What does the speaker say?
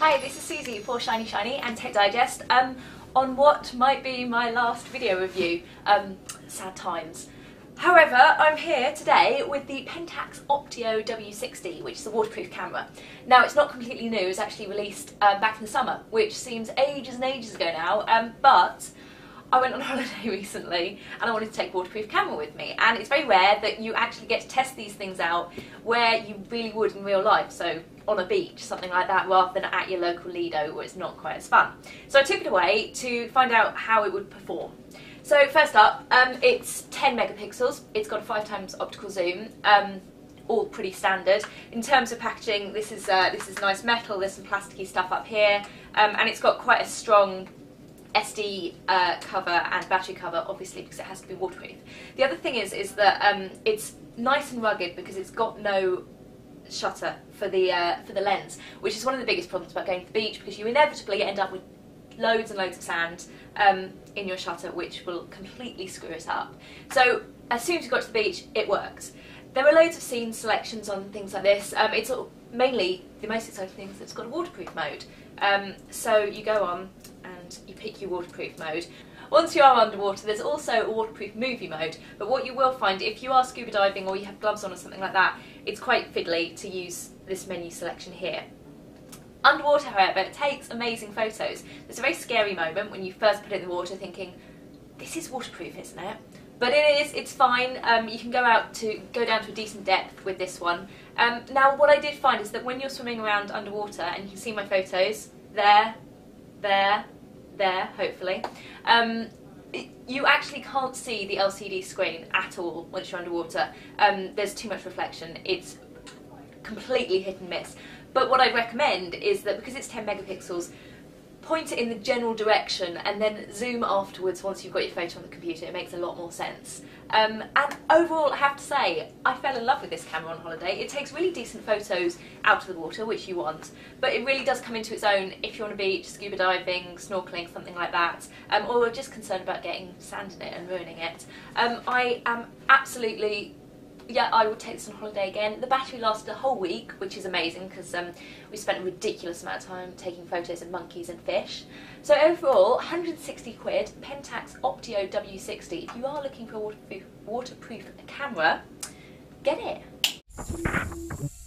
Hi, this is Susie for Shiny Shiny and Tech Digest on what might be my last video review. Sad times. However, I'm here today with the Pentax Optio W60, which is a waterproof camera. Now, it's not completely new, it was actually released back in the summer, which seems ages and ages ago now, but I went on holiday recently and I wanted to take a waterproof camera with me, and it's very rare that you actually get to test these things out where you really would in real life, so on a beach, something like that, rather than at your local Lido where it's not quite as fun. So I took it away to find out how it would perform. So first up, it's 10 megapixels, it's got a 5x optical zoom, all pretty standard. In terms of packaging, this is nice metal, there's some plasticky stuff up here, and it's got quite a strong SD cover and battery cover, obviously, because it has to be waterproof. The other thing is that it's nice and rugged because it's got no shutter for the lens, which is one of the biggest problems about going to the beach, because you inevitably end up with loads and loads of sand in your shutter, which will completely screw it up. So as soon as you got to the beach, it works. There are loads of scene selections on things like this. It's mainly, the most exciting thing is that it's got a waterproof mode. So you go on and you pick your waterproof mode. Once you are underwater, there's also a waterproof movie mode, but what you will find if you are scuba diving or you have gloves on or something like that, it's quite fiddly to use this menu selection here. Underwater, however, it takes amazing photos. There's a very scary moment when you first put it in the water thinking, this is waterproof, isn't it? But it is, it's fine. You can go down to a decent depth with this one. Now, what I did find is that when you're swimming around underwater, and you can see my photos, there, hopefully, you actually can't see the LCD screen at all once you're underwater. There's too much reflection. It's completely hit and miss. But what I'd recommend is that because it's 10 megapixels, point it in the general direction and then zoom afterwards once you've got your photo on the computer. It makes a lot more sense. And overall, I have to say, I fell in love with this camera on holiday. It takes really decent photos out of the water, which you want, but it really does come into its own if you're on a beach, scuba diving, snorkeling, something like that, or you're just concerned about getting sand in it and ruining it. I am absolutely... yeah, I would take this on holiday again. The battery lasted a whole week, which is amazing because we spent a ridiculous amount of time taking photos of monkeys and fish. So overall, 160 quid, Pentax Optio W60. If you are looking for a waterproof camera, get it.